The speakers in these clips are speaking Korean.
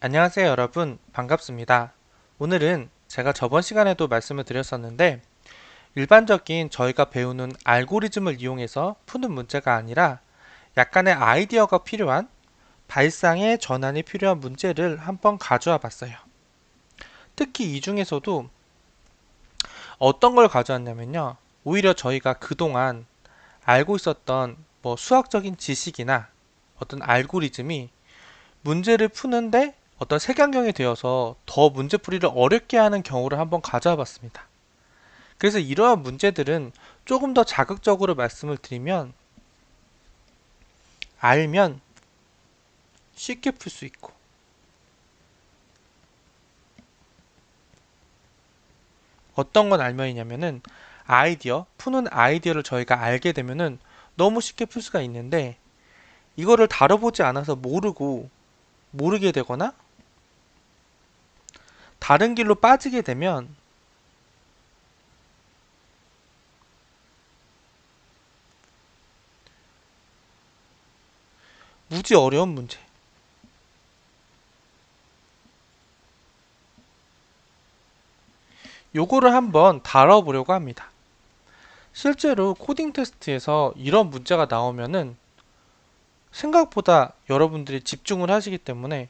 안녕하세요 여러분, 반갑습니다. 오늘은 제가 저번 시간에도 말씀을 드렸었는데 일반적인 저희가 배우는 알고리즘을 이용해서 푸는 문제가 아니라 약간의 아이디어가 필요한 발상의 전환이 필요한 문제를 한번 가져와 봤어요. 특히 이 중에서도 어떤 걸 가져왔냐면요. 오히려 저희가 그동안 알고 있었던 수학적인 지식이나 어떤 알고리즘이 문제를 푸는데 어떤 색안경이 되어서 더 문제풀이를 어렵게 하는 경우를 한번 가져와 봤습니다. 그래서 이러한 문제들은 조금 더 자극적으로 말씀을 드리면 알면 쉽게 풀 수 있고 어떤 건 알면이냐면은 푸는 아이디어를 저희가 알게 되면은 너무 쉽게 풀 수가 있는데 이거를 다뤄보지 않아서 모르게 되거나 다른 길로 빠지게 되면 무지 어려운 문제. 요거를 한번 다뤄보려고 합니다. 실제로 코딩 테스트에서 이런 문제가 나오면은 생각보다 여러분들이 집중을 하시기 때문에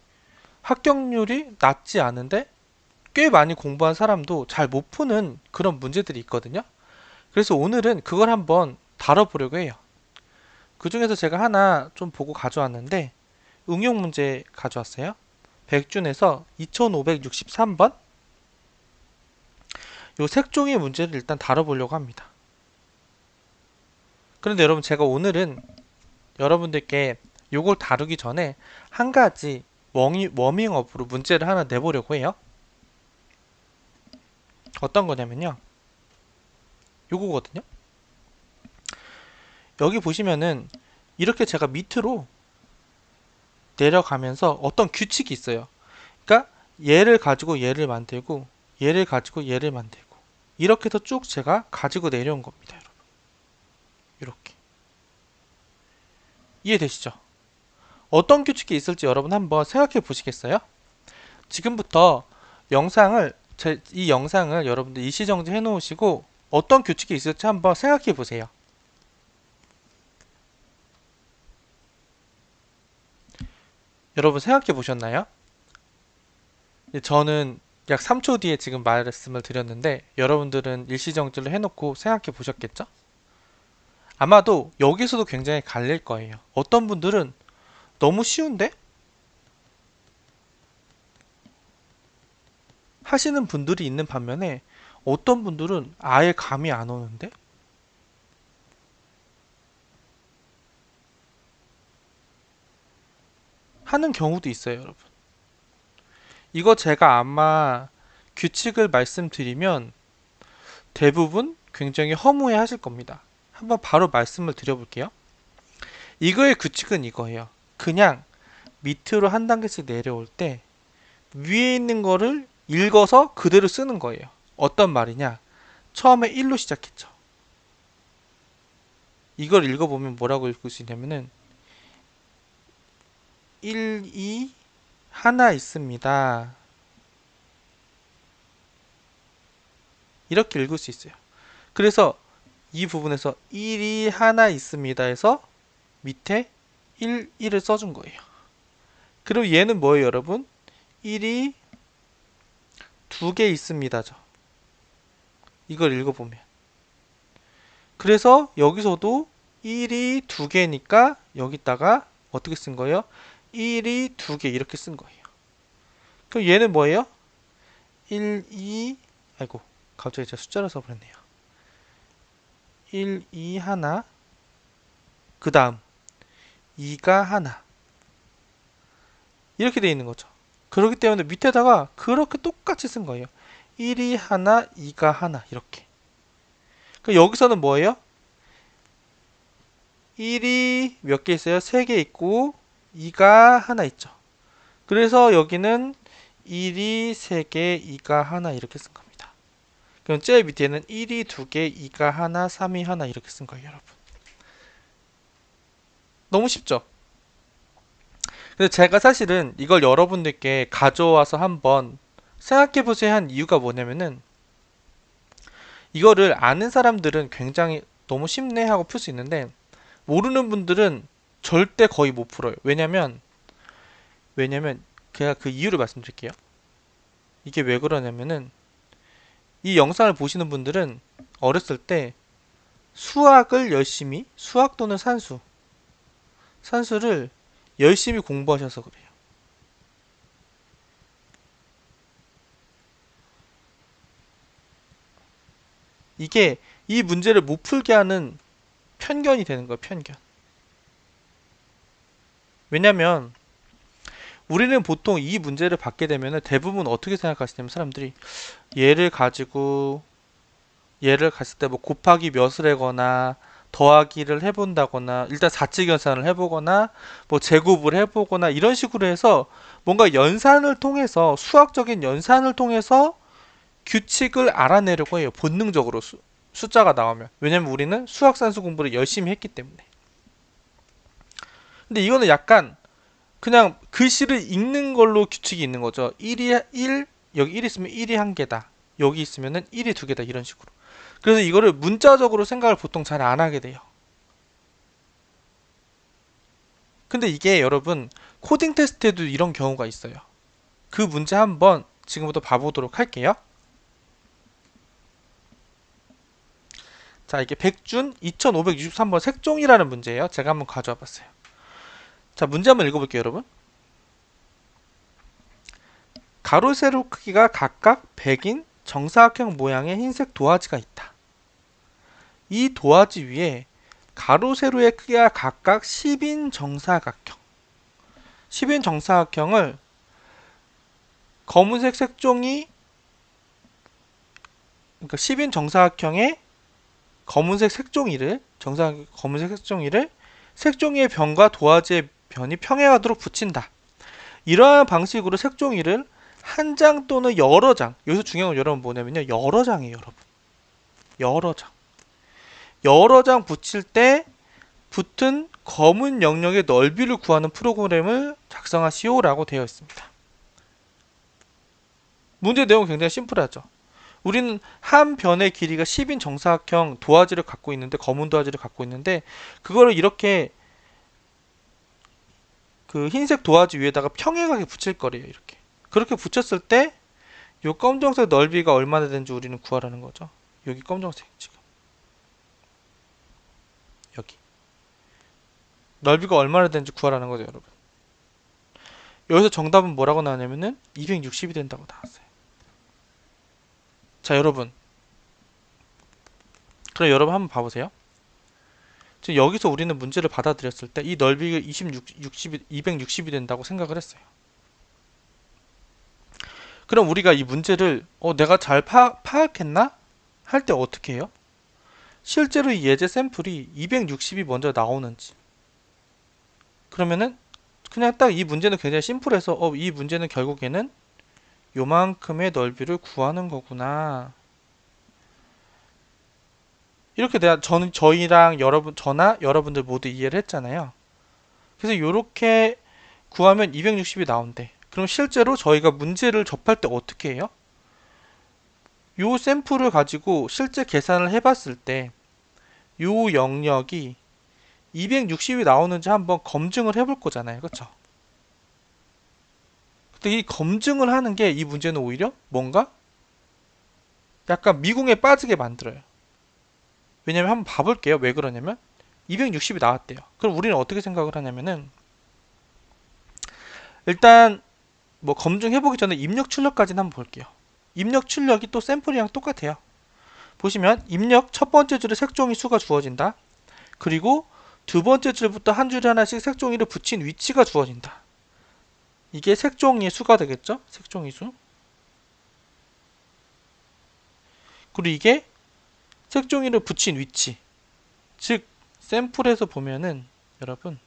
합격률이 낮지 않은데 꽤 많이 공부한 사람도 잘 못 푸는 그런 문제들이 있거든요. 그래서 오늘은 그걸 한번 다뤄보려고 해요. 그 중에서 제가 하나 좀 보고 가져왔는데 응용 문제 가져왔어요. 백준에서 2563번 요 색종이 문제를 일단 다뤄보려고 합니다. 그런데 여러분 제가 오늘은 여러분들께 요걸 다루기 전에 한 가지 워밍업으로 문제를 하나 내보려고 해요. 어떤 거냐면요. 요거거든요. 여기 보시면은 이렇게 제가 밑으로 내려가면서 어떤 규칙이 있어요. 그러니까 얘를 가지고 얘를 만들고 얘를 가지고 얘를 만들고 이렇게 해서 쭉 제가 가지고 내려온 겁니다. 여러분. 이렇게. 이해되시죠? 어떤 규칙이 있을지 여러분 한번 생각해 보시겠어요? 지금부터 이 영상을 여러분들 일시정지 해 놓으시고 어떤 규칙이 있을지 한번 생각해 보세요. 여러분 생각해 보셨나요? 저는 약 3초 뒤에 지금 말씀을 드렸는데 여러분들은 일시정지를 해놓고 생각해 보셨겠죠? 아마도 여기서도 굉장히 갈릴 거예요. 어떤 분들은 너무 쉬운데? 하시는 분들이 있는 반면에 어떤 분들은 아예 감이 안 오는데? 하는 경우도 있어요, 여러분. 이거 제가 아마 규칙을 말씀드리면 대부분 굉장히 허무해 하실 겁니다. 한번 바로 말씀을 드려볼게요. 이거의 규칙은 이거예요. 그냥 밑으로 한 단계씩 내려올 때 위에 있는 거를 읽어서 그대로 쓰는 거예요. 어떤 말이냐? 처음에 1로 시작했죠. 이걸 읽어보면 뭐라고 읽을 수 있냐면은 1, 2, 하나 있습니다. 이렇게 읽을 수 있어요. 그래서 이 부분에서 1이 하나 있습니다 해서 밑에 1, 1을 써준 거예요. 그리고 얘는 뭐예요, 여러분? 1이 두 개 있습니다죠. 이걸 읽어보면. 그래서 여기서도 1이 두 개니까 여기다가 어떻게 쓴 거예요? 1이 두 개 이렇게 쓴 거예요. 그럼 얘는 뭐예요? 1, 2, 아이고, 갑자기 제가 숫자를 써버렸네요. 1, 2, 하나, 그 다음 2가 하나. 이렇게 돼 있는 거죠. 그렇기 때문에 밑에다가 그렇게 똑같이 쓴 거예요. 1이 하나, 2가 하나, 이렇게. 그럼 여기서는 뭐예요? 1이 몇 개 있어요? 3개 있고 2가 하나 있죠. 그래서 여기는 1이 3개, 2가 하나 이렇게 쓴 겁니다. 그럼 제일 밑에는 1이 2개, 2가 하나, 3이 하나 이렇게 쓴 거예요, 여러분. 너무 쉽죠? 근데 제가 사실은 이걸 여러분들께 가져와서 한번 생각해보세요 한 이유가 뭐냐면은, 이거를 아는 사람들은 굉장히 너무 쉽네 하고 풀 수 있는데, 모르는 분들은 절대 거의 못 풀어요. 왜냐면 제가 그 이유를 말씀드릴게요. 이게 왜 그러냐면은, 이 영상을 보시는 분들은 어렸을 때 수학을 열심히, 수학 또는 산수를 열심히 공부하셔서 그래요. 이게 이 문제를 못 풀게 하는 편견이 되는 거예요, 편견. 왜냐면 우리는 보통 이 문제를 받게 되면 대부분 어떻게 생각하시냐면, 사람들이 얘를 가지고 얘를 갔을 때 뭐 곱하기 몇을 하거나 더하기를 해본다거나, 일단 사칙연산을 해보거나 뭐 제곱을 해보거나 이런 식으로 해서 뭔가 연산을 통해서, 수학적인 연산을 통해서 규칙을 알아내려고 해요. 본능적으로 숫자가 나오면. 왜냐면 우리는 수학 산수 공부를 열심히 했기 때문에. 근데 이거는 약간 그냥 글씨를 읽는 걸로 규칙이 있는 거죠. 1이 1, 여기 1 있으면 1이 한 개다. 여기 있으면은 1이 두 개다. 이런 식으로. 그래서 이거를 문자적으로 생각을 보통 잘 안 하게 돼요. 근데 이게 여러분 코딩 테스트에도 이런 경우가 있어요. 그 문제 한번 지금부터 봐보도록 할게요. 자, 이게 백준 2563번 색종이라는 문제예요. 제가 한번 가져와 봤어요. 자, 문제 한번 읽어볼게요, 여러분. 가로 세로 크기가 각각 100인 정사각형 모양의 흰색 도화지가 있다. 이 도화지 위에 가로 세로의 크기가 각각 10인 정사각형, 10인 정사각형을 검은색 색종이, 그러니까 10인 정사각형의 검은색 색종이를 색종이의 변과 도화지의 변이 평행하도록 붙인다. 이러한 방식으로 색종이를 한 장 또는 여러 장, 여기서 중요한 건 여러분 뭐냐면요, 여러 장이에요, 여러분. 여러 장 붙일 때 붙은 검은 영역의 넓이를 구하는 프로그램을 작성하시오라고 되어 있습니다. 문제 내용은 굉장히 심플하죠. 우리는 한 변의 길이가 10인 정사각형 도화지를 갖고 있는데, 검은 도화지를 갖고 있는데, 그거를 이렇게 그 흰색 도화지 위에다가 평행하게 붙일 거래요. 이렇게. 그렇게 붙였을 때 이 검정색 넓이가 얼마나 되는지 우리는 구하라는 거죠. 여기 검정색, 지금 여기 넓이가 얼마나 되는지 구하라는 거죠, 여러분. 여기서 정답은 뭐라고 나왔냐면은 260이 된다고 나왔어요. 자, 여러분, 그럼 여러분 한번 봐보세요. 지금 여기서 우리는 문제를 받아들였을 때 이 넓이가 260이 된다고 생각을 했어요. 그럼 우리가 이 문제를 내가 잘 파악했나? 할 때 어떻게 해요? 실제로 이 예제 샘플이 260이 먼저 나오는지, 그러면은 그냥 딱 이 문제는 굉장히 심플해서 이 문제는 결국에는 요만큼의 넓이를 구하는 거구나, 이렇게 저희랑 저나 여러분들 모두 이해를 했잖아요. 그래서 이렇게 구하면 260이 나온대. 그럼 실제로 저희가 문제를 접할 때 어떻게 해요? 요 샘플을 가지고 실제 계산을 해봤을 때 요 영역이 260이 나오는지 한번 검증을 해볼 거잖아요. 그쵸? 근데 이 검증을 하는 게 이 문제는 오히려 뭔가 약간 미궁에 빠지게 만들어요. 왜냐면 한번 봐볼게요. 왜 그러냐면 260이 나왔대요. 그럼 우리는 어떻게 생각을 하냐면은, 일단 뭐 검증해보기 전에 입력 출력까지는 한번 볼게요. 입력 출력이 또 샘플이랑 똑같아요. 보시면 입력 첫 번째 줄에 색종이 수가 주어진다. 그리고 두 번째 줄부터 한 줄에 하나씩 색종이를 붙인 위치가 주어진다. 이게 색종이의 수가 되겠죠? 색종이 수. 그리고 이게 색종이를 붙인 위치. 즉 샘플에서 보면은 여러분,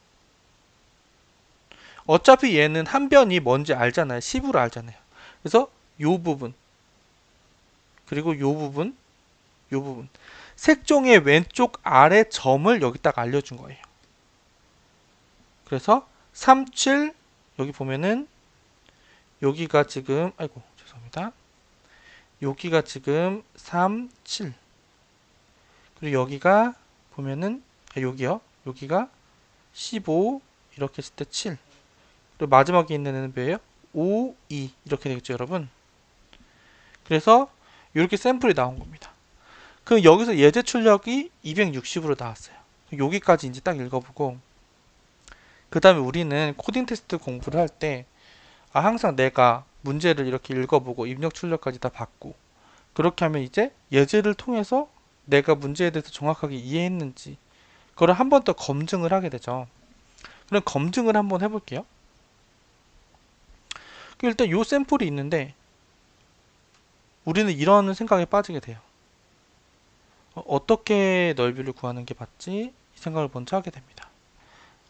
어차피 얘는 한 변이 뭔지 알잖아요. 10으로 알잖아요. 그래서 요 부분, 그리고 요 부분, 색종의 왼쪽 아래 점을 여기 딱 알려준 거예요. 그래서 37, 여기 보면은 여기가 지금 아이고 죄송합니다. 여기가 지금 3, 7 그리고 여기가 보면은 여기요. 여기가 15 이렇게 했을 때 7 그리고 마지막에 있는 애는 뭐예요? 5, 2 이렇게 되겠죠 여러분. 그래서 이렇게 샘플이 나온 겁니다. 그럼 여기서 예제 출력이 260으로 나왔어요. 여기까지 이제 딱 읽어보고 그 다음에 우리는 코딩 테스트 공부를 할 때 항상 내가 문제를 이렇게 읽어보고 입력 출력까지 다 받고 그렇게 하면 이제 예제를 통해서 내가 문제에 대해서 정확하게 이해했는지 그걸 한 번 더 검증을 하게 되죠. 그럼 검증을 한번 해볼게요. 일단 요 샘플이 있는데 우리는 이런 생각에 빠지게 돼요. 어떻게 넓이를 구하는 게 맞지? 이 생각을 먼저 하게 됩니다.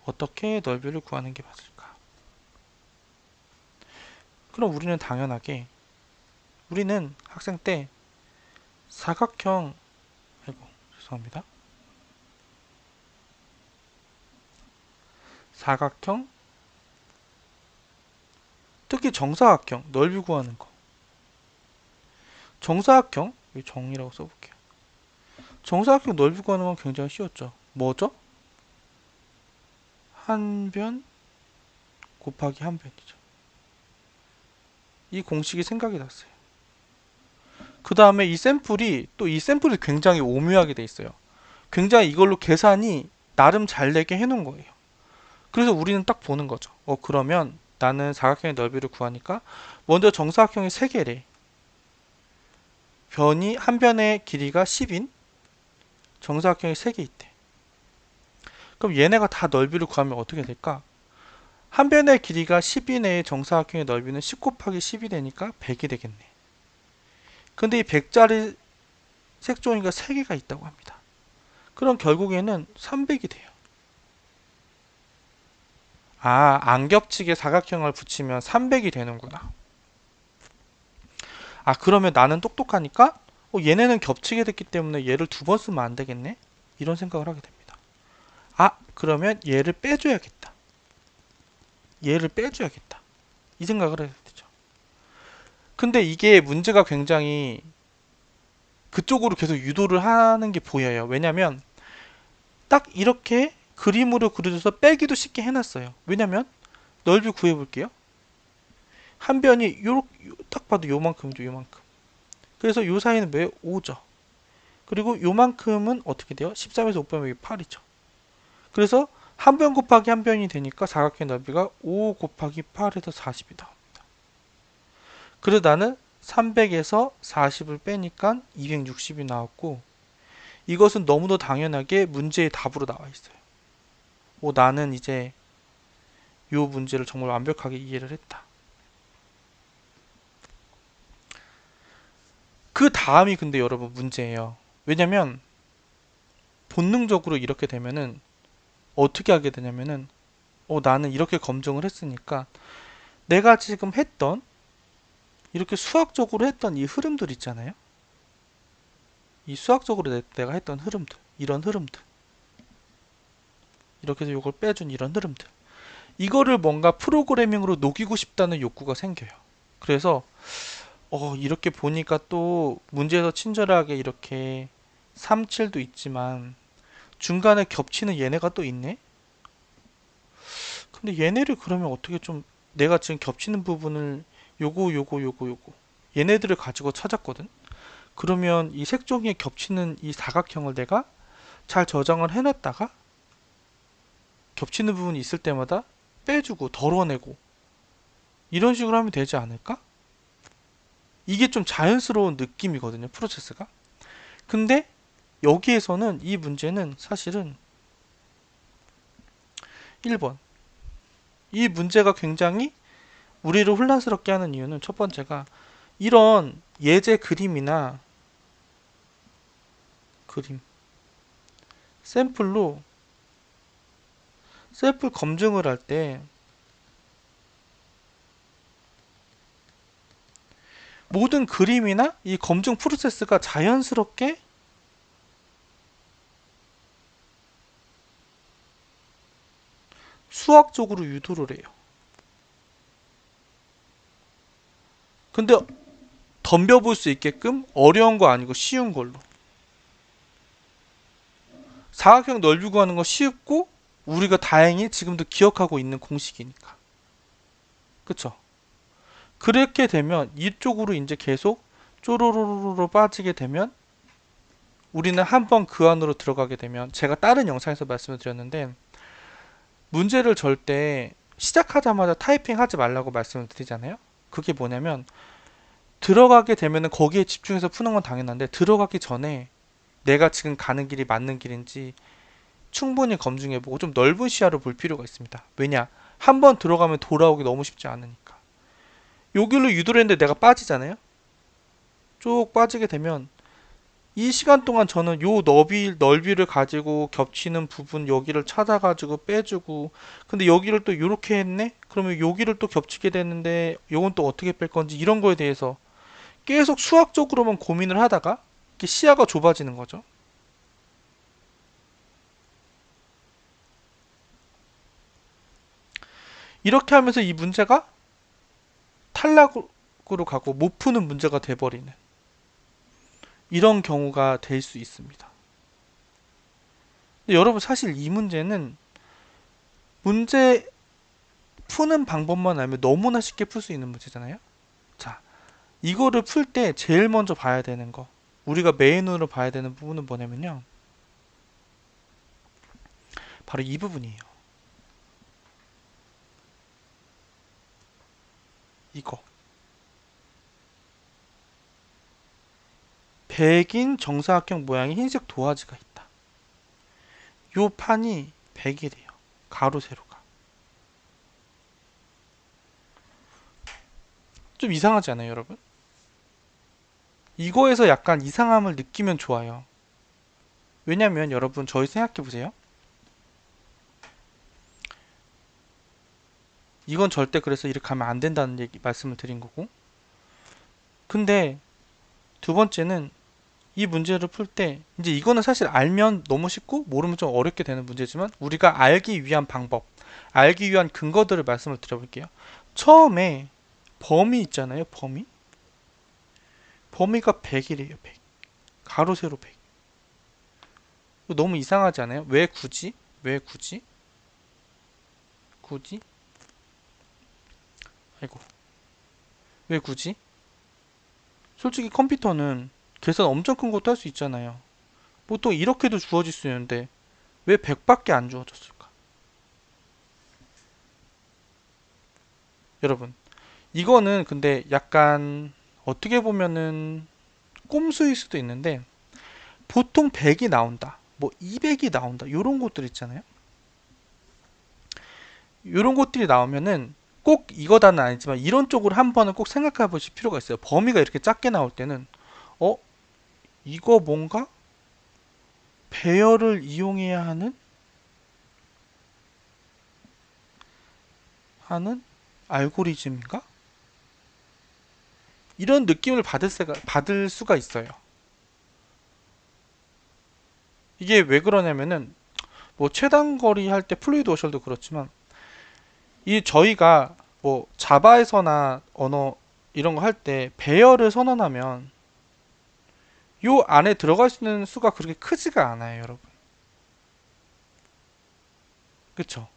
어떻게 넓이를 구하는 게 맞을까? 그럼 우리는 당연하게 우리는 학생 때 사각형 아이고 죄송합니다. 사각형 특히 정사각형 넓이 구하는 거 정사각형 여기 정이라고 써볼게요. 정사각형 넓이 구하는 건 굉장히 쉬웠죠. 뭐죠? 한 변 곱하기 한 변이죠. 이 공식이 생각이 났어요. 그 다음에 이 샘플이 굉장히 오묘하게 돼 있어요. 굉장히 이걸로 계산이 나름 잘 되게 해놓은 거예요. 그래서 우리는 딱 보는 거죠. 그러면 나는 사각형의 넓이를 구하니까 먼저 정사각형이 3개래. 변이 한 변의 길이가 10인 정사각형이 3개 있대. 그럼 얘네가 다 넓이를 구하면 어떻게 될까? 한 변의 길이가 10인의 정사각형의 넓이는 10 곱하기 10이 되니까 100이 되겠네. 근데 이 100짜리 색종이가 3개가 있다고 합니다. 그럼 결국에는 300이 돼요. 안 겹치게 사각형을 붙이면 300이 되는구나. 그러면 나는 똑똑하니까 얘네는 겹치게 됐기 때문에 얘를 2번 쓰면 안 되겠네? 이런 생각을 하게 됩니다. 그러면 얘를 빼줘야겠다. 얘를 빼줘야겠다. 이 생각을 해야 되죠. 근데 이게 문제가 굉장히 그쪽으로 계속 유도를 하는 게 보여요. 왜냐면 딱 이렇게 그림으로 그려줘서 빼기도 쉽게 해놨어요. 왜냐면 넓이 구해볼게요. 한 변이 딱 봐도 요만큼이죠. 요만큼. 그래서 요 사이는 뭐예요? 5죠. 그리고 요만큼은 어떻게 돼요? 13에서 5 빼면 8이죠. 그래서 한 변 곱하기 한 변이 되니까 사각형 넓이가 5 곱하기 8에서 40이 나옵니다. 그래서 나는 300에서 40을 빼니까 260이 나왔고 이것은 너무도 당연하게 문제의 답으로 나와 있어요. 나는 이제 요 문제를 정말 완벽하게 이해를 했다. 그 다음이 근데 여러분 문제예요. 왜냐면 본능적으로 이렇게 되면은 어떻게 하게 되냐면은 나는 이렇게 검증을 했으니까 내가 지금 했던 이렇게 수학적으로 했던 이 흐름들 있잖아요. 이 수학적으로 내가 했던 흐름들, 이런 흐름들, 이렇게 해서 이걸 빼준 이런 흐름들, 이거를 뭔가 프로그래밍으로 녹이고 싶다는 욕구가 생겨요. 그래서 이렇게 보니까 또 문제에서 친절하게 이렇게 3, 7도 있지만 중간에 겹치는 얘네가 또 있네? 근데 얘네를 그러면 어떻게 좀 내가 지금 겹치는 부분을 요거 얘네들을 가지고 찾았거든? 그러면 이 색종이에 겹치는 이 사각형을 내가 잘 저장을 해놨다가 겹치는 부분이 있을 때마다 빼주고 덜어내고 이런 식으로 하면 되지 않을까? 이게 좀 자연스러운 느낌이거든요, 프로세스가. 근데 여기에서는 이 문제는 사실은 1번. 이 문제가 굉장히 우리를 혼란스럽게 하는 이유는 첫 번째가 이런 예제 그림이나 그림, 샘플로 샘플 검증을 할 때 모든 그림이나 이 검증 프로세스가 자연스럽게 수학적으로 유도를 해요. 근데 덤벼볼 수 있게끔 어려운 거 아니고 쉬운 걸로. 사각형 넓이 구하는 거 쉽고 우리가 다행히 지금도 기억하고 있는 공식이니까. 그쵸? 그렇게 되면 이쪽으로 이제 계속 쪼로로로로 빠지게 되면 우리는 한번 그 안으로 들어가게 되면 제가 다른 영상에서 말씀을 드렸는데 문제를 절대 시작하자마자 타이핑 하지 말라고 말씀을 드리잖아요. 그게 뭐냐면 들어가게 되면은 거기에 집중해서 푸는 건 당연한데 들어가기 전에 내가 지금 가는 길이 맞는 길인지 충분히 검증해보고 좀 넓은 시야로 볼 필요가 있습니다. 왜냐? 한번 들어가면 돌아오기 너무 쉽지 않으니까. 여기로 유도를 했는데 내가 빠지잖아요. 쭉 빠지게 되면 이 시간 동안 저는 요 넓이를 가지고 겹치는 부분 여기를 찾아가지고 빼주고 근데 여기를 또 요렇게 했네? 그러면 여기를 또 겹치게 되는데 요건 또 어떻게 뺄 건지 이런 거에 대해서 계속 수학적으로만 고민을 하다가 이렇게 시야가 좁아지는 거죠. 이렇게 하면서 이 문제가 탈락으로 가고 못 푸는 문제가 돼버리는 이런 경우가 될 수 있습니다. 근데 여러분 사실 이 문제는 문제 푸는 방법만 알면 너무나 쉽게 풀 수 있는 문제잖아요. 자, 이거를 풀 때 제일 먼저 봐야 되는 거 우리가 메인으로 봐야 되는 부분은 뭐냐면요. 바로 이 부분이에요. 이거. 백인 정사각형 모양의 흰색 도화지가 있다. 요 판이 100이래요. 가로 세로가. 좀 이상하지 않아요, 여러분? 이거에서 약간 이상함을 느끼면 좋아요. 왜냐면 여러분 저희 생각해 보세요. 이건 절대 그래서 이렇게 하면 안 된다는 얘기 말씀을 드린 거고. 근데 두 번째는 이 문제를 풀 때 이제 이거는 사실 알면 너무 쉽고 모르면 좀 어렵게 되는 문제지만 우리가 알기 위한 방법, 알기 위한 근거들을 말씀을 드려볼게요. 처음에 범위 있잖아요. 범위가 100이래요. 100. 가로 세로 100. 너무 이상하지 않아요? 왜 굳이? 왜 굳이? 굳이? 아이고. 왜 굳이? 솔직히 컴퓨터는 계산 엄청 큰 것도 할 수 있잖아요. 보통 이렇게도 주어질 수 있는데 왜 100밖에 안 주어졌을까? 여러분, 이거는 근데 약간 어떻게 보면은 꼼수일 수도 있는데 보통 100이 나온다. 뭐 200이 나온다. 이런 것들 있잖아요. 이런 것들이 나오면은 꼭 이거다는 아니지만 이런 쪽으로 한 번은 꼭 생각해 보실 필요가 있어요. 범위가 이렇게 작게 나올 때는 어? 이거 뭔가 배열을 이용해야 하는 알고리즘인가? 이런 느낌을 받을 수가 있어요. 이게 왜 그러냐면은 뭐 최단거리 할 때 플루이드 워셜도 그렇지만 이 저희가 뭐 자바에서나 언어 이런 거 할 때 배열을 선언하면 요 안에 들어갈 수 있는 수가 그렇게 크지가 않아요, 여러분. 그쵸?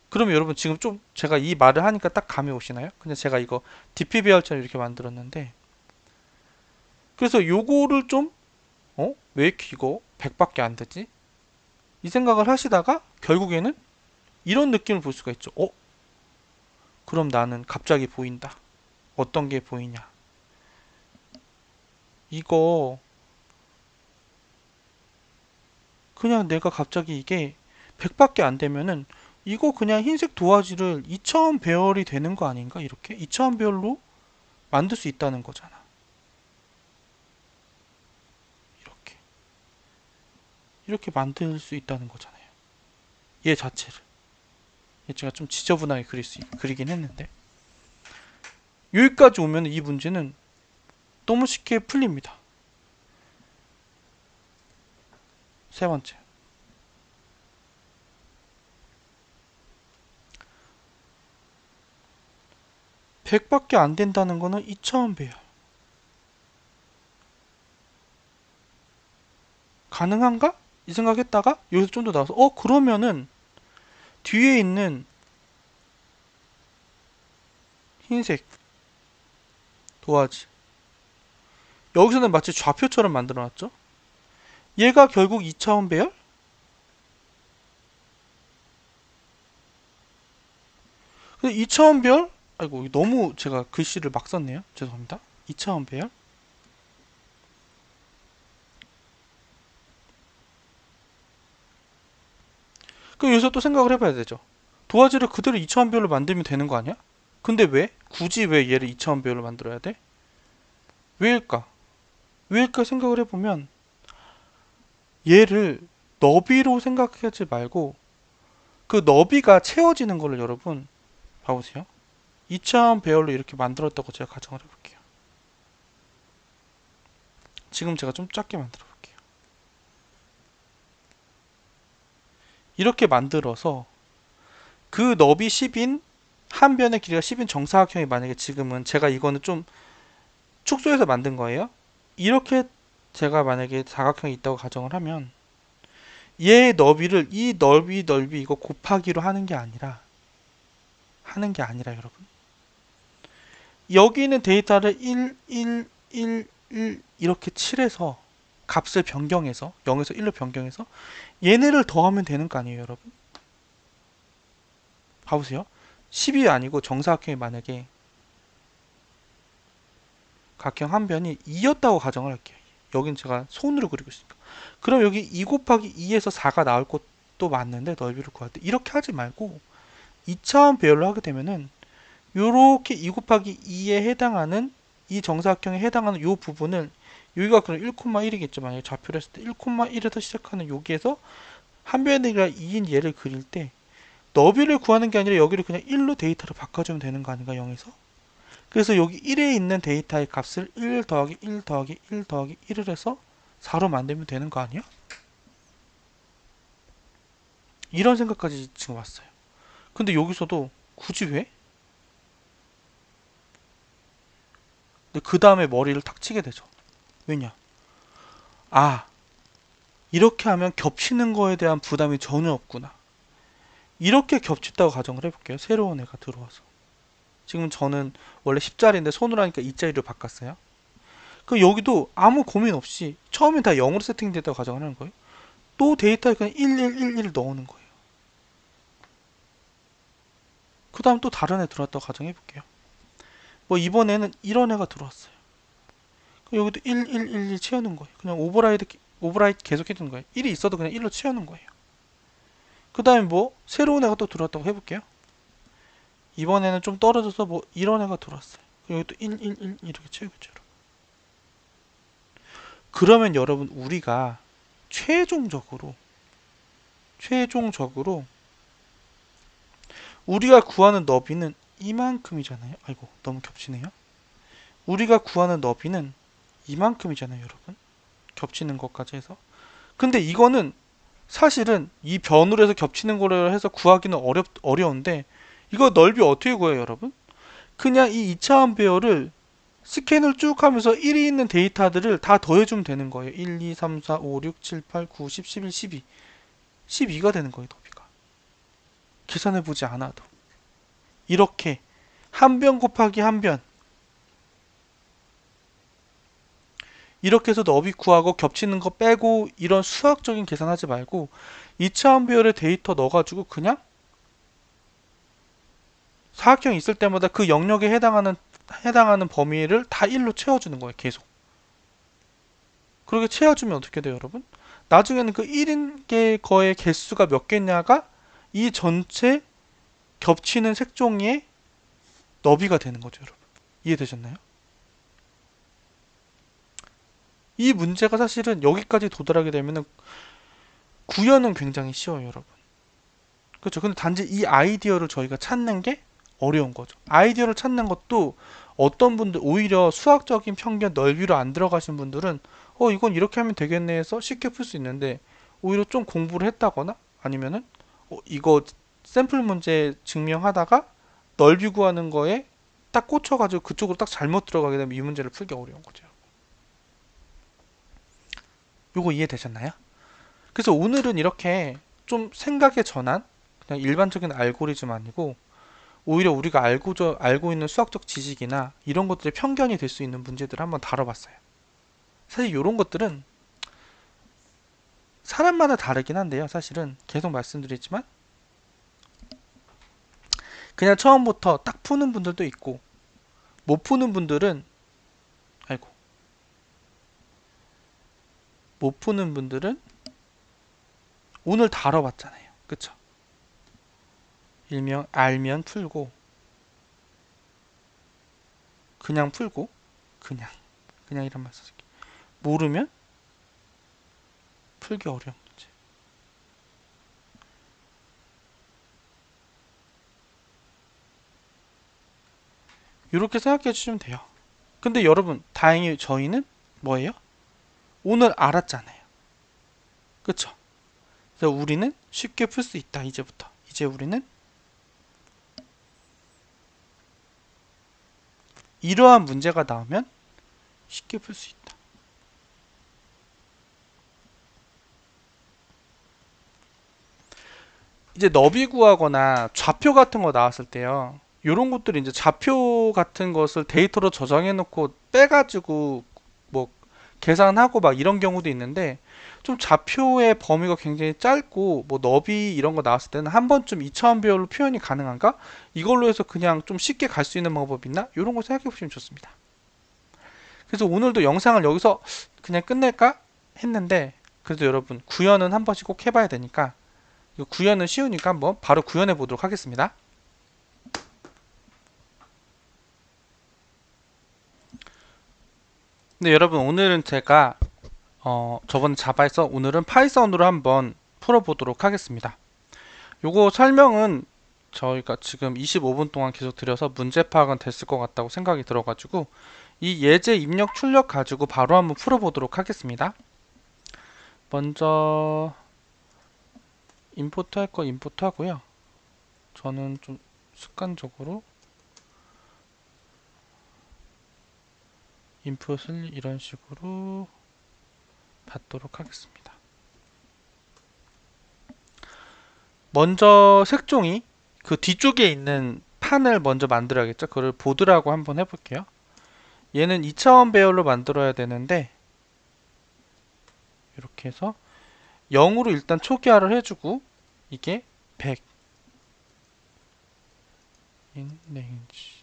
그러면 여러분 지금 좀 제가 이 말을 하니까 딱 감이 오시나요? 근데 제가 이거 DP 배열처럼 이렇게 만들었는데 그래서 요거를 좀 왜 이렇게 이거 100밖에 안 되지? 이 생각을 하시다가 결국에는 이런 느낌을 볼 수가 있죠. 그럼 나는 갑자기 보인다. 어떤 게 보이냐? 이거 그냥 내가 갑자기 이게 100밖에 안 되면은 이거 그냥 흰색 도화지를 2000 배열이 되는 거 아닌가? 이렇게 2000 배열로 만들 수 있다는 거잖아. 이렇게 만들 수 있다는 거잖아요. 얘 자체를. 얘 제가 좀 지저분하게 그리긴 했는데 여기까지 오면 이 문제는 너무 쉽게 풀립니다. 세 번째. 100밖에 안 된다는 거는 2차원 배열. 가능한가? 이 생각했다가 여기서 좀 더 나와서 그러면은 뒤에 있는 흰색 도화지, 여기서는 마치 좌표처럼 만들어놨죠. 얘가 결국 2차원 배열? 근데 2차원 배열? 아이고, 너무 제가 글씨를 막 썼네요. 죄송합니다. 2차원 배열? 그럼 여기서 또 생각을 해봐야 되죠. 도화지를 그대로 2차원 배열로 만들면 되는 거 아니야? 근데 왜? 굳이 왜 얘를 2차원 배열로 만들어야 돼? 왜일까? 왜일까 생각을 해보면 얘를 너비로 생각하지 말고 그 너비가 채워지는 거를 여러분 봐보세요. 2차원 배열로 이렇게 만들었다고 제가 가정을 해볼게요. 지금 제가 좀 작게 만들어 볼게요. 이렇게 만들어서 그 너비 10인 한 변의 길이가 10인 정사각형이 만약에 지금은 제가 이거는 좀 축소해서 만든 거예요. 이렇게 제가 만약에 사각형이 있다고 가정을 하면 얘의 너비를 이 넓이 이거 곱하기로 하는 게 아니라 여러분, 여기 있는 데이터를 1 이렇게 칠해서 값을 변경해서 0에서 1로 변경해서 얘네를 더하면 되는 거 아니에요 여러분? 봐보세요. 10이 아니고 정사각형이 만약에 각형 한 변이 2였다고 가정을 할게요. 여긴 제가 손으로 그리고 있으니까. 그럼 여기 2 곱하기 2에서 4가 나올 것도 맞는데 넓이를 구할 때 이렇게 하지 말고 2차원 배열로 하게 되면은 요렇게 2 곱하기 2에 해당하는 이 정사각형에 해당하는 요 부분을, 여기가 그럼 1,1이겠죠. 만약에 좌표를 했을 때 1,1에서 시작하는 여기에서 한 변의 길이가 2인 얘를 그릴 때 너비를 구하는 게 아니라 여기를 그냥 1로 데이터를 바꿔주면 되는 거 아닌가 0에서? 그래서 여기 1에 있는 데이터의 값을 1 더하기 1 더하기 1 더하기 1을 해서 4로 만들면 되는 거 아니야? 이런 생각까지 지금 왔어요. 근데 여기서도 굳이 왜? 근데 그 다음에 머리를 탁 치게 되죠. 왜냐? 아, 이렇게 하면 겹치는 거에 대한 부담이 전혀 없구나. 이렇게 겹친다고 가정을 해볼게요. 새로운 애가 들어와서. 지금 저는 원래 10자리인데 손으로 하니까 2자리로 바꿨어요. 그럼 여기도 아무 고민 없이 처음엔 다 0으로 세팅됐다고 가정을 하는 거예요. 또 데이터에 그냥 1111을 넣는 거예요. 그 다음 또 다른 애 들어왔다고 가정해 볼게요. 뭐 이번에는 이런 애가 들어왔어요. 여기도 1111 채우는 거예요. 그냥 오버라이드 계속 해주는 거예요. 1이 있어도 그냥 1로 채우는 거예요. 그 다음에 뭐 새로운 애가 또 들어왔다고 해볼게요. 이번에는 좀 떨어져서 뭐 이런 애가 들어왔어요. 여기도 111 이렇게 채우겠죠. 그러면 여러분 우리가 최종적으로 우리가 구하는 너비는 이만큼이잖아요. 아이고, 너무 겹치네요. 우리가 구하는 너비는 이만큼이잖아요, 여러분. 겹치는 것까지 해서. 근데 이거는 사실은 이 변으로 해서 겹치는 거를 해서 구하기는 어려운데, 이거 넓이 어떻게 구해요, 여러분? 그냥 이 2차원 배열을 스캔을 쭉 하면서 1이 있는 데이터들을 다 더해주면 되는 거예요. 1, 2, 3, 4, 5, 6, 7, 8, 9, 10, 11, 12. 12가 되는 거예요, 너비가. 계산해보지 않아도. 이렇게 한 변 곱하기 한 변, 이렇게 해서 너비 구하고 겹치는 거 빼고 이런 수학적인 계산하지 말고 2차원 배열의 데이터 넣어가지고 그냥 사각형 있을 때마다 그 영역에 해당하는 범위를 다 1로 채워주는 거예요. 계속. 그렇게 채워주면 어떻게 돼요, 여러분? 나중에는 그 1인 거의 개수가 몇 개냐가 이 전체 겹치는 색종이의 너비가 되는 거죠, 여러분. 이해되셨나요? 이 문제가 사실은 여기까지 도달하게 되면은 구현은 굉장히 쉬워요, 여러분. 그렇죠. 근데 단지 이 아이디어를 저희가 찾는 게 어려운 거죠. 아이디어를 찾는 것도 어떤 분들, 오히려 수학적인 편견 넓이로 안 들어가신 분들은 이건 이렇게 하면 되겠네 해서 쉽게 풀 수 있는데, 오히려 좀 공부를 했다거나 아니면은 이거 샘플 문제 증명하다가 넓이 구하는 거에 딱 꽂혀가지고 그쪽으로 딱 잘못 들어가게 되면 이 문제를 풀기 어려운 거죠. 요거 이해되셨나요? 그래서 오늘은 이렇게 좀 생각의 전환, 그냥 일반적인 알고리즘 아니고 오히려 우리가 알고 있는 수학적 지식이나 이런 것들이 편견이 될 수 있는 문제들을 한번 다뤄봤어요. 사실 이런 것들은 사람마다 다르긴 한데요. 사실은 계속 말씀드리지만 그냥 처음부터 딱 푸는 분들도 있고 못 푸는 분들은 아이고 못 푸는 분들은 오늘 다뤄봤잖아요. 그쵸? 일명 알면 풀고 그냥 풀고 그냥 이런 말 써줄게. 모르면 풀기 어려운 문제. 이렇게 생각해 주시면 돼요. 근데 여러분 다행히 저희는 뭐예요? 오늘 알았잖아요. 그쵸? 그래서 우리는 쉽게 풀 수 있다. 이제부터. 이제 우리는 이러한 문제가 나오면 쉽게 풀 수 있다. 이제 너비 구하거나 좌표 같은 거 나왔을 때요. 이런 것들이 이제 좌표 같은 것을 데이터로 저장해 놓고 빼가지고 뭐 계산하고 막 이런 경우도 있는데 좀 좌표의 범위가 굉장히 짧고 뭐 너비 이런 거 나왔을 때는 한 번쯤 2차원 배열로 표현이 가능한가? 이걸로 해서 그냥 좀 쉽게 갈 수 있는 방법이 있나? 이런 거 생각해 보시면 좋습니다. 그래서 오늘도 영상을 여기서 그냥 끝낼까 했는데 그래도 여러분 구현은 한 번씩 꼭 해봐야 되니까 구현은 쉬우니까 한번 바로 구현해 보도록 하겠습니다. 네, 여러분 오늘은 제가 저번 자바에서 오늘은 파이썬으로 한번 풀어보도록 하겠습니다. 요거 설명은 저희가 지금 25분 동안 계속 드려서 문제 파악은 됐을 것 같다고 생각이 들어가지고 이 예제 입력 출력 가지고 바로 한번 풀어보도록 하겠습니다. 먼저 임포트 할 거 임포트 하고요. 저는 좀 습관적으로 인풋을 이런 식으로 받도록 하겠습니다. 먼저 색종이 그 뒤쪽에 있는 판을 먼저 만들어야겠죠. 그걸 보드라고 한번 해볼게요. 얘는 2차원 배열로 만들어야 되는데 이렇게 해서 0으로 일단 초기화를 해주고 이게 100 인레인지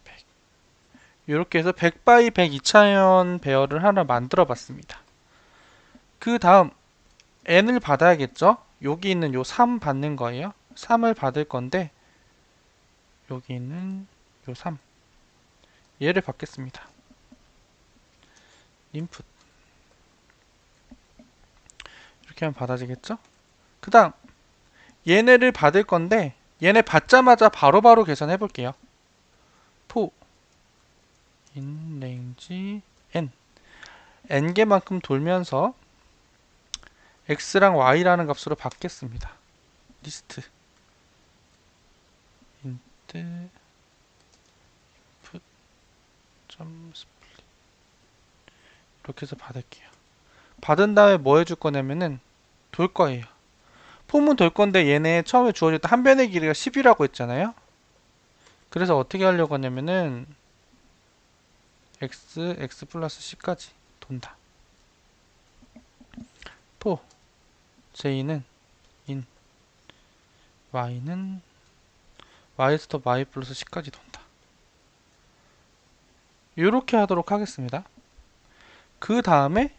100 이렇게 해서 100 바이 100 2차원 배열을 하나 만들어 봤습니다. 그 다음 n을 받아야겠죠. 여기 있는 요 3 받는 거예요. 3을 받을 건데 여기 있는 요 3 얘를 받겠습니다. input 이렇게 하면 받아지겠죠. 그 다음 얘네를 받을 건데 얘네 받자마자 바로바로 계산해 볼게요. for in range n n개만큼 돌면서 x랑 y라는 값으로 받겠습니다. list int input split 이렇게 해서 받을게요. 받은 다음에 뭐 해줄 거냐면은 돌 거예요. 폼은 돌 건데 얘네 처음에 주어질 때 한 변의 길이가 10이라고 했잖아요. 그래서 어떻게 하려고 하냐면은 x 플러스 c까지 돈다. for j는 in y는 y 스톱 y 플러스 c까지 돈다. 이렇게 하도록 하겠습니다. 그 다음에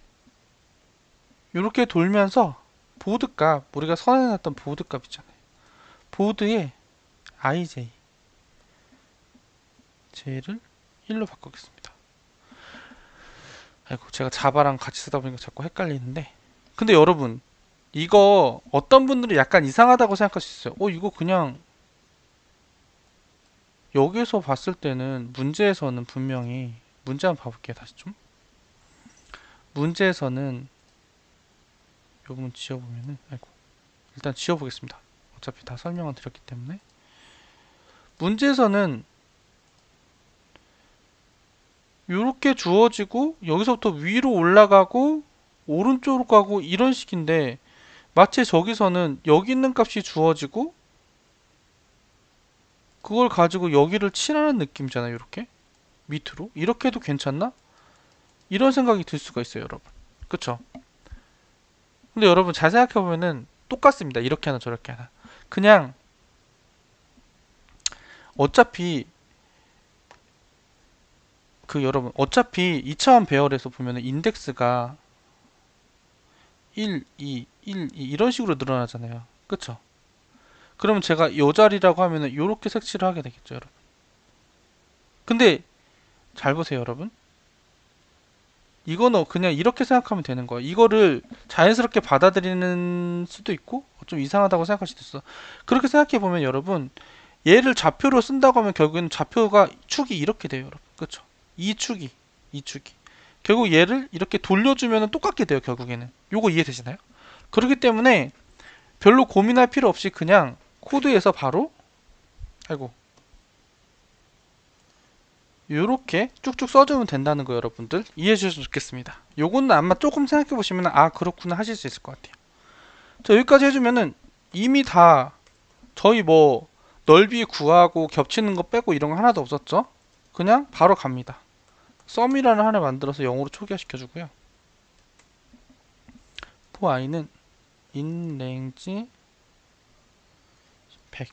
이렇게 돌면서 보드값 우리가 선해놨던 보드값 있잖아요. 보드에 ij j를 1로 바꾸겠습니다. 아이고 제가 자바랑 같이 쓰다 보니까 자꾸 헷갈리는데 근데 여러분 이거 어떤 분들은 약간 이상하다고 생각할 수 있어요. 이거 그냥 여기서 봤을 때는 문제에서는 분명히 문제 한번 봐볼게요. 다시 좀 문제에서는 요 부분 지워보면은 아이고 일단 지워보겠습니다. 어차피 다 설명을 드렸기 때문에 문제에서는 요렇게 주어지고 여기서부터 위로 올라가고 오른쪽으로 가고 이런 식인데, 마치 저기서는 여기 있는 값이 주어지고 그걸 가지고 여기를 칠하는 느낌이잖아요. 이렇게 밑으로 이렇게 해도 괜찮나? 이런 생각이 들 수가 있어요, 여러분. 그쵸? 근데 여러분 잘 생각해보면은 똑같습니다. 이렇게 하나 저렇게 하나. 그냥 어차피 여러분 어차피 2차원 배열에서 보면은 인덱스가 1, 2, 1, 2 이런 식으로 늘어나잖아요. 그쵸? 그러면 제가 이 자리라고 하면은 요렇게 색칠을 하게 되겠죠, 여러분. 근데 잘 보세요, 여러분. 이거는 그냥 이렇게 생각하면 되는 거야. 이거를 자연스럽게 받아들이는 수도 있고 좀 이상하다고 생각할 수도 있어. 그렇게 생각해 보면 여러분, 얘를 좌표로 쓴다고 하면 결국에는 좌표가 축이 이렇게 돼요, 여러분. 그렇죠? 이 축이 이 축이 결국 얘를 이렇게 돌려주면 똑같게 돼요, 결국에는. 요거 이해되시나요? 그렇기 때문에 별로 고민할 필요 없이 그냥 코드에서 바로, 아이고, 요렇게 쭉쭉 써주면 된다는 거 여러분들 이해해 주셨으면 좋겠습니다. 요거는 아마 조금 생각해 보시면 아 그렇구나 하실 수 있을 것 같아요. 자, 여기까지 해주면은 이미 다 저희 뭐 넓이 구하고 겹치는 거 빼고 이런 거 하나도 없었죠. 그냥 바로 갑니다. 썸이라는 하나 만들어서 0으로 초기화시켜 주고요. for i는 in range 100.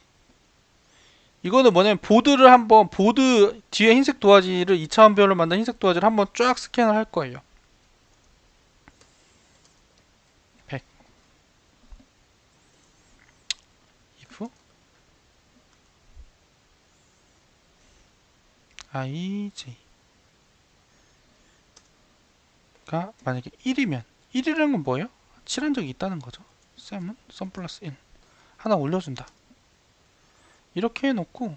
이거는 뭐냐면 보드 뒤에 흰색 도화지를 2차원 배열로 만든 흰색 도화지를 한번 쫙 스캔을 할 거예요. 100 if ij가 만약에 1이면 1이라는 건 뭐예요? 칠한 적이 있다는 거죠. 쌤은 썸 플러스 1 하나 올려준다. 이렇게 해놓고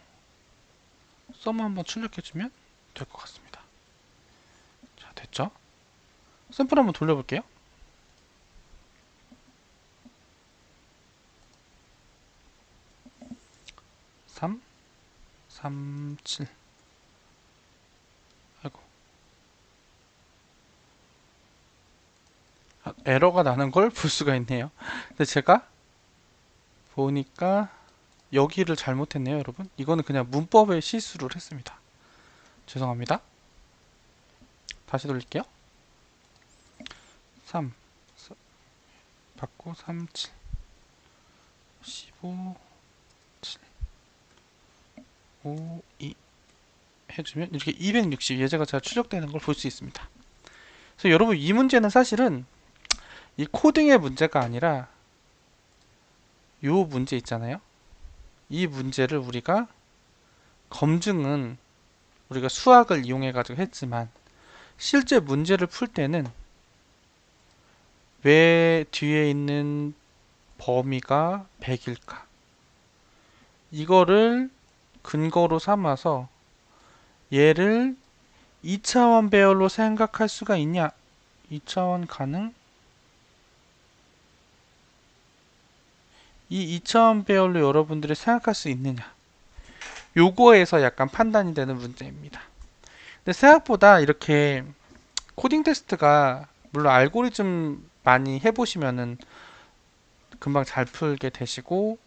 썸 한번 출력해주면 될 것 같습니다. 자, 됐죠? 샘플 한번 돌려볼게요. 3, 3, 7. 아이고. 에러가 나는 걸 볼 수가 있네요. 근데 제가 보니까 여기를 잘못했네요, 여러분. 이거는 그냥 문법의 실수를 했습니다. 죄송합니다. 다시 돌릴게요. 3 받고 3, 7 15 7 5 2 해주면 이렇게 260 예제가 잘 출력되는 걸 볼 수 있습니다. 그래서 여러분 이 문제는 사실은 이 코딩의 문제가 아니라 요 문제 있잖아요. 이 문제를 우리가 검증은 우리가 수학을 이용해 가지고 했지만 실제 문제를 풀 때는 왜 뒤에 있는 범위가 100일까? 이거를 근거로 삼아서 얘를 2차원 배열로 생각할 수가 있냐? 2차원 가능? 이 2차원 배열로 여러분들이 생각할 수 있느냐? 요거에서 약간 판단이 되는 문제입니다. 근데 생각보다 이렇게 코딩 테스트가 물론 알고리즘 많이 해보시면은 금방 잘 풀게 되시고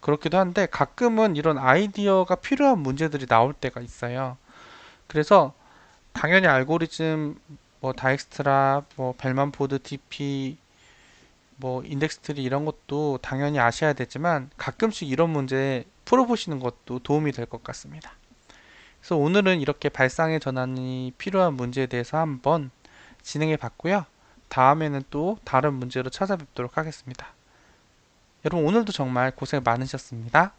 그렇기도 한데 가끔은 이런 아이디어가 필요한 문제들이 나올 때가 있어요. 그래서 당연히 알고리즘 뭐 다익스트라 뭐 벨만 포드 DP 뭐 인덱스 트리 이런 것도 당연히 아셔야 되지만 가끔씩 이런 문제 풀어보시는 것도 도움이 될 것 같습니다. 그래서 오늘은 이렇게 발상의 전환이 필요한 문제에 대해서 한번 진행해 봤고요. 다음에는 또 다른 문제로 찾아뵙도록 하겠습니다. 여러분 오늘도 정말 고생 많으셨습니다.